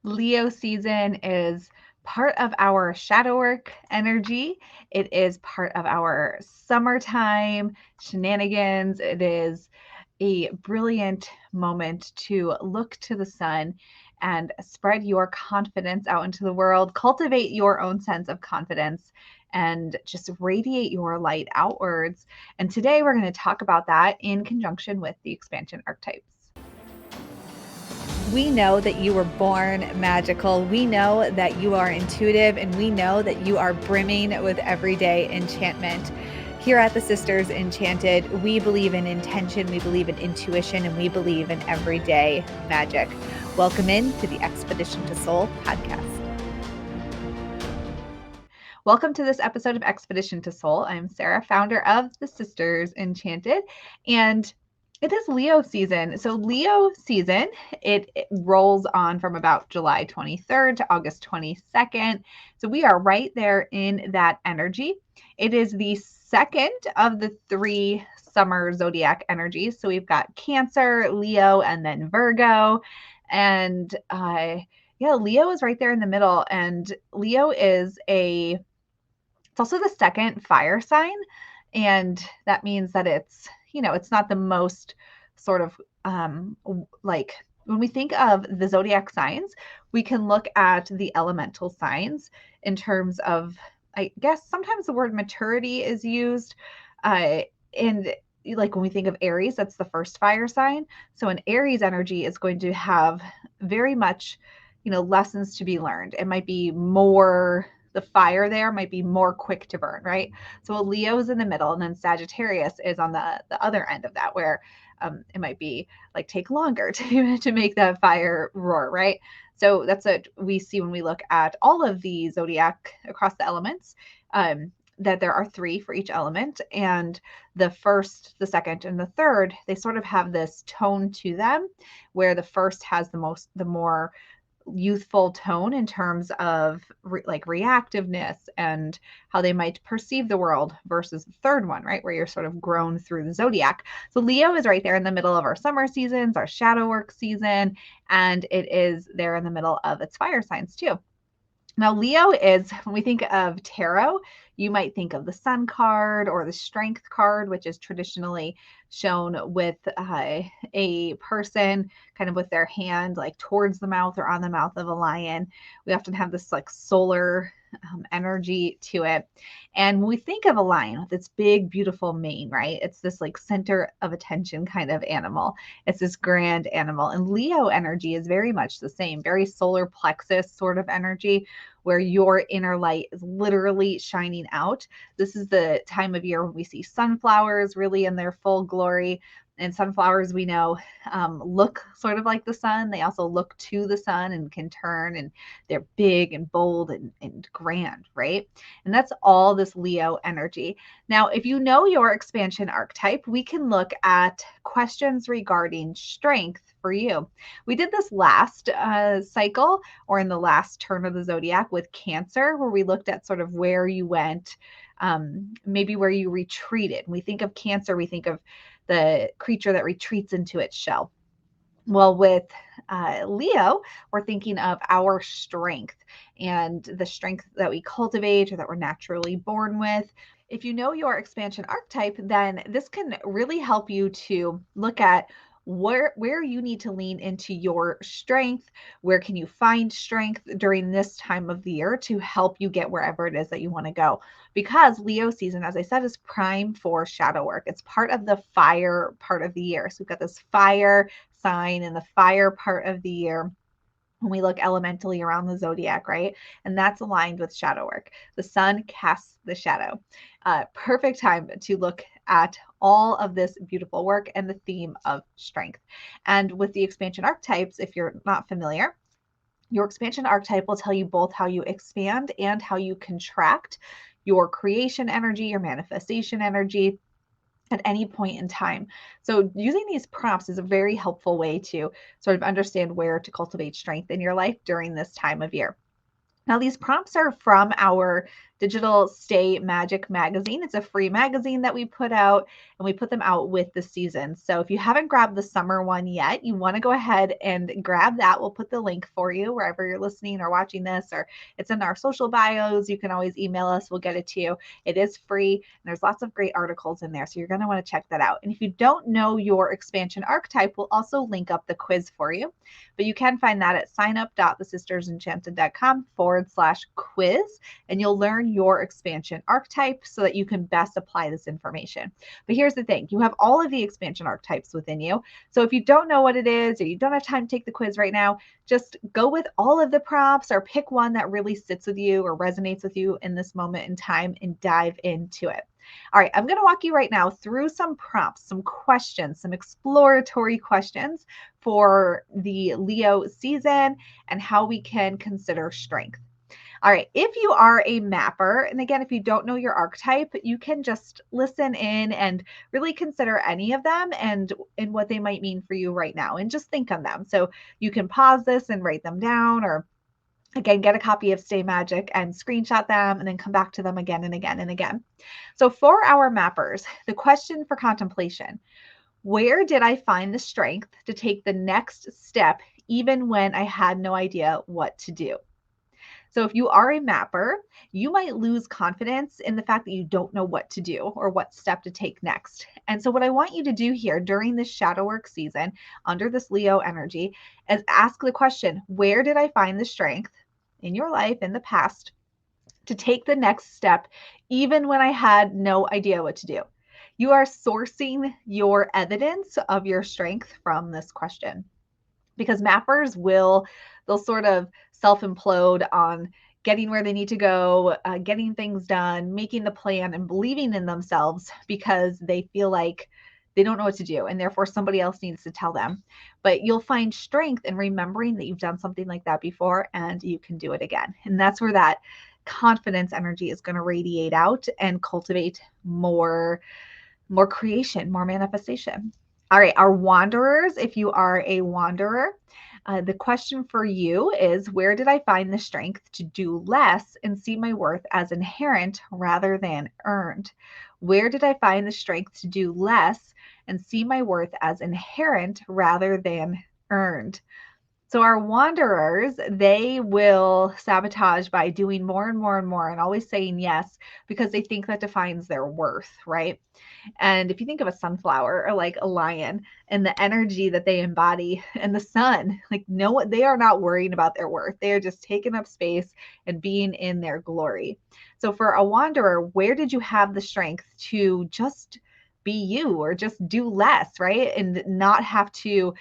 Leo season is part of our shadow work energy. It is part of our summertime shenanigans. It is a brilliant moment to look to the sun and spread your confidence out into the world, cultivate your own sense of confidence, and just radiate your light outwards. And today we're going to talk about that in conjunction with the expansion archetypes. We know that you were born magical. We know that you are intuitive, and we know that you are brimming with everyday enchantment. Here at the Sisters Enchanted, we believe in intention, we believe in intuition, and we believe in everyday magic. Welcome in to the Expedition to Soul podcast. Welcome to this episode of Expedition to Soul. I'm Sarah, founder of the Sisters Enchanted, and it is Leo season. So Leo season, it rolls on from about July 23rd to August 22nd. So we are right there in that energy. It is the second of the three summer zodiac energies. So we've got Cancer, Leo, and then Virgo. And Leo is right there in the middle. And Leo is it's also the second fire sign. And that means that it's not the most sort of like when we think of the zodiac signs, we can look at the elemental signs in terms of, I guess sometimes the word maturity is used. And like when we think of Aries, that's the first fire sign. So an Aries energy is going to have very much, lessons to be learned. It might be more, the fire there might be more quick to burn, right? So a Leo is in the middle, and then Sagittarius is on the other end of that, where it might be like take longer to make that fire roar, right? So that's what we see when we look at all of the zodiac across the elements, that there are three for each element. And the first, the second, and the third, they sort of have this tone to them, where the first has the more youthful tone in terms of reactiveness and how they might perceive the world, versus the third one, right, where you're sort of grown through the zodiac. So Leo is right there in the middle of our summer seasons, our shadow work season, and it is there in the middle of its fire signs too. Now, Leo is, when we think of tarot, you might think of the Sun card or the Strength card, which is traditionally shown with a person kind of with their hand like towards the mouth or on the mouth of a lion. We often have this like solar energy to it. And when we think of a lion with its big, beautiful mane, right? It's this like center of attention kind of animal. It's this grand animal. And Leo energy is very much the same, very solar plexus sort of energy, where your inner light is literally shining out. This is the time of year when we see sunflowers really in their full glory. And sunflowers, we know, look sort of like the sun. They also look to the sun and can turn, and they're big and bold and grand, right? And that's all this Leo energy. Now, if you know your expansion archetype, we can look at questions regarding strength for you. We did this last cycle, or in the last turn of the zodiac, with Cancer, where we looked at sort of where you went, maybe where you retreated. When we think of Cancer, we think of the creature that retreats into its shell. Well, with Leo, we're thinking of our strength and the strength that we cultivate or that we're naturally born with. If you know your expansion archetype, then this can really help you to look at where you need to lean into your strength. Where can you find strength during this time of the year to help you get wherever it is that you want to go? Because Leo season, as I said, is prime for shadow work. It's part of the fire part of the year. So we've got this fire sign in the fire part of the year when we look elementally around the zodiac, right? And that's aligned with shadow work. The sun casts the shadow. Perfect time to look at all of this beautiful work and the theme of strength. And with the expansion archetypes, if you're not familiar, your expansion archetype will tell you both how you expand and how you contract your creation energy, your manifestation energy at any point in time. So using these prompts is a very helpful way to sort of understand where to cultivate strength in your life during this time of year. Now, these prompts are from our digital Stay Magic magazine. It's a free magazine that we put out, and we put them out with the season. So if you haven't grabbed the summer one yet, you want to go ahead and grab that. We'll put the link for you wherever you're listening or watching this, or it's in our social bios. You can always email us. We'll get it to you. It is free, and there's lots of great articles in there. So you're going to want to check that out. And if you don't know your expansion archetype, we'll also link up the quiz for you. But you can find that at signup.thesistersenchanted.com/quiz, and you'll learn your expansion archetype so that you can best apply this information. But here's the thing, you have all of the expansion archetypes within you. So if you don't know what it is, or you don't have time to take the quiz right now, just go with all of the prompts or pick one that really sits with you or resonates with you in this moment in time and dive into it. All right, I'm going to walk you right now through some prompts, some questions, some exploratory questions for the Leo season and how we can consider strength. All right, if you are a mapper, and again, if you don't know your archetype, you can just listen in and really consider any of them and what they might mean for you right now, and just think on them. So you can pause this and write them down, or again, get a copy of Stay Magic and screenshot them and then come back to them again and again and again. So for our mappers, the question for contemplation: where did I find the strength to take the next step even when I had no idea what to do? So if you are a mapper, you might lose confidence in the fact that you don't know what to do or what step to take next. And so what I want you to do here during this shadow work season, under this Leo energy, is ask the question: where did I find the strength in your life in the past to take the next step, even when I had no idea what to do? You are sourcing your evidence of your strength from this question, because mappers they'll sort of self-implode on getting where they need to go, getting things done, making the plan, and believing in themselves because they feel like they don't know what to do, and therefore somebody else needs to tell them. But you'll find strength in remembering that you've done something like that before and you can do it again. And that's where that confidence energy is going to radiate out and cultivate more creation, more manifestation. All right, our wanderers, if you are a wanderer, the question for you is: where did I find the strength to do less and see my worth as inherent rather than earned? Where did I find the strength to do less and see my worth as inherent rather than earned? So our wanderers, they will sabotage by doing more and more and more and always saying yes because they think that defines their worth, right? And if you think of a sunflower or like a lion and the energy that they embody, and the sun, like, no, they are not worrying about their worth. They are just taking up space and being in their glory. So for a wanderer, where did you have the strength to just be you, or just do less, right? And not have to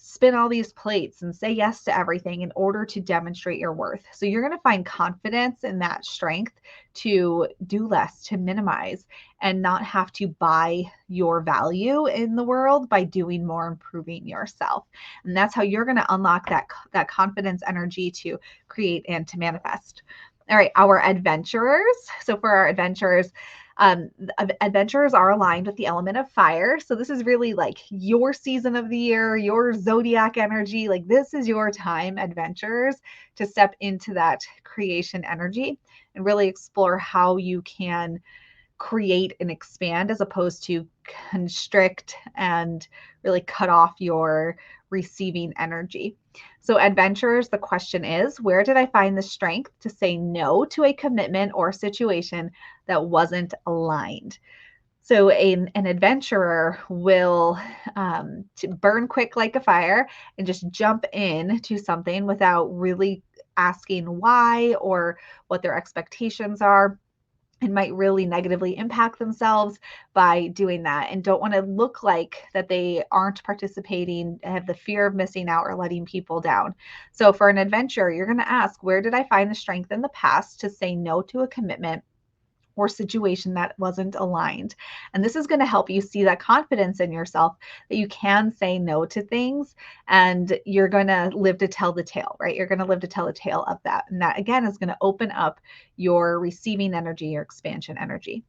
spin all these plates and say yes to everything in order to demonstrate your worth. So you're going to find confidence in that strength to do less, to minimize, and not have to buy your value in the world by doing more, improving yourself. And that's how you're going to unlock that confidence energy to create and to manifest. All right, our adventurers. So for our adventurers, adventurers are aligned with the element of fire. So this is really like your season of the year, your zodiac energy. Like, this is your time, adventurers, to step into that creation energy and really explore how you can create and expand as opposed to constrict and really cut off your receiving energy. So adventurers, the question is: where did I find the strength to say no to a commitment or situation that wasn't aligned? So an adventurer will burn quick like a fire and just jump in to something without really asking why or what their expectations are, and might really negatively impact themselves by doing that, and don't want to look like that they aren't participating, have the fear of missing out or letting people down. So for an adventure, you're going to ask: where did I find the strength in the past to say no to a commitment or situation that wasn't aligned? And this is going to help you see that confidence in yourself, that you can say no to things, and you're going to live to tell the tale, right? You're going to live to tell the tale of that. And that, again, is going to open up your receiving energy, your expansion energy.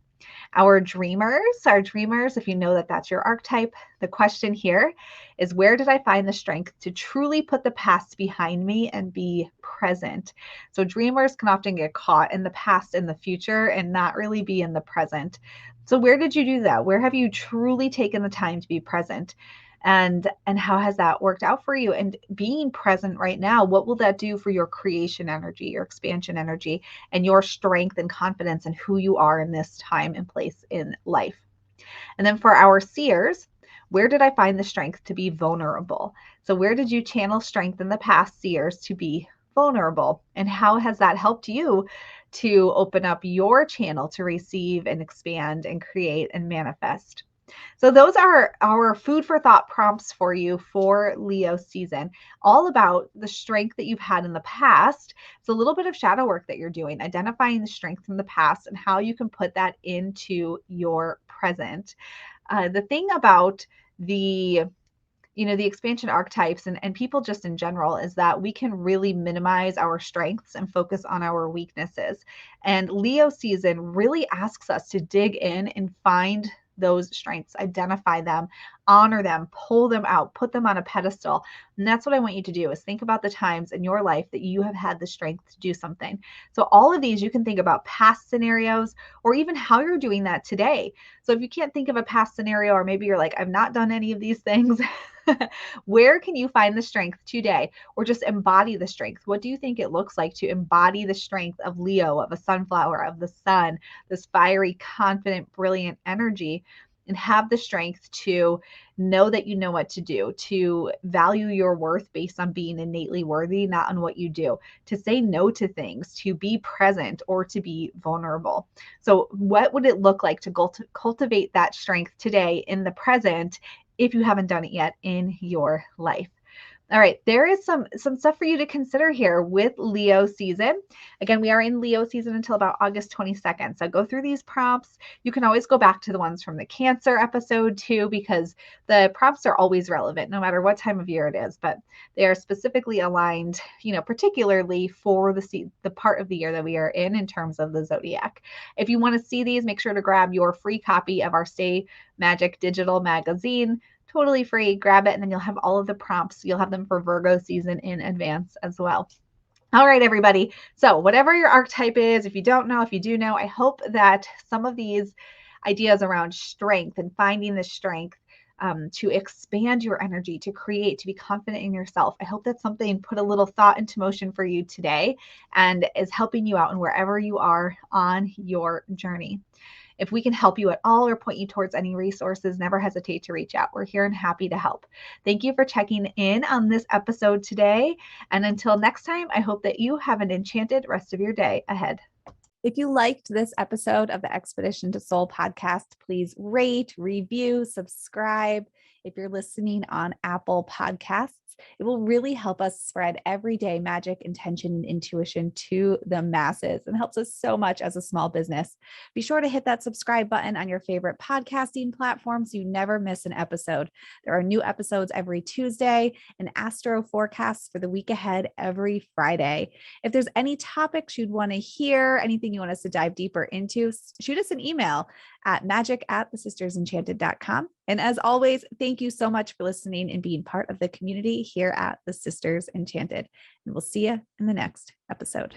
Our dreamers, if you know that that's your archetype, the question here is, where did I find the strength to truly put the past behind me and be present? So dreamers can often get caught in the past and the future and not really be in the present. So where did you do that? Where have you truly taken the time to be present? And how has that worked out for you? And being present right now, what will that do for your creation energy, your expansion energy, and your strength and confidence in who you are in this time and place in life? And then for our seers, where did I find the strength to be vulnerable? So where did you channel strength in the past, seers, to be vulnerable? And how has that helped you to open up your channel to receive and expand and create and manifest? So those are our food for thought prompts for you for Leo season, all about the strength that you've had in the past. It's a little bit of shadow work that you're doing, identifying the strength from the past and how you can put that into your present. The thing about the the expansion archetypes and people just in general is that we can really minimize our strengths and focus on our weaknesses. And Leo season really asks us to dig in and find those strengths, identify them, honor them, pull them out, put them on a pedestal. And that's what I want you to do, is think about the times in your life that you have had the strength to do something. So all of these, you can think about past scenarios or even how you're doing that today. So if you can't think of a past scenario, or maybe you're like, I've not done any of these things, where can you find the strength today, or just embody the strength? What do you think it looks like to embody the strength of Leo, of a sunflower, of the sun, this fiery, confident, brilliant energy, and have the strength to know that you know what to do, to value your worth based on being innately worthy, not on what you do, to say no to things, to be present, or to be vulnerable. So what would it look like to cultivate that strength today in the present, if you haven't done it yet in your life? All right, there is some stuff for you to consider here with Leo season. Again, we are in Leo season until about August 22nd. So go through these prompts. You can always go back to the ones from the Cancer episode too, because the prompts are always relevant no matter what time of year it is, but they are specifically aligned, particularly for the part of the year that we are in terms of the zodiac. If you want to see these, make sure to grab your free copy of our Stay Magic digital magazine. Totally free. Grab it, and then you'll have all of the prompts. You'll have them for Virgo season in advance as well. All right, everybody. So whatever your archetype is, if you don't know, if you do know, I hope that some of these ideas around strength and finding the strength to expand your energy, to create, to be confident in yourself, I hope that's something put a little thought into motion for you today and is helping you out in wherever you are on your journey. If we can help you at all or point you towards any resources, never hesitate to reach out. We're here and happy to help. Thank you for checking in on this episode today. And until next time, I hope that you have an enchanted rest of your day ahead. If you liked this episode of the Expedition to Soul podcast, please rate, review, subscribe. If you're listening on Apple Podcasts, it will really help us spread everyday magic, intention, and intuition to the masses, and helps us so much as a small business. Be sure to hit that subscribe button on your favorite podcasting platform so you never miss an episode. There are new episodes every Tuesday and astro forecasts for the week ahead every Friday. If there's any topics you'd want to hear, anything you want us to dive deeper into, shoot us an email at magic@thesistersenchanted.com. And as always, thank you so much for listening and being part of the community here at the Sisters Enchanted. And we'll see you in the next episode.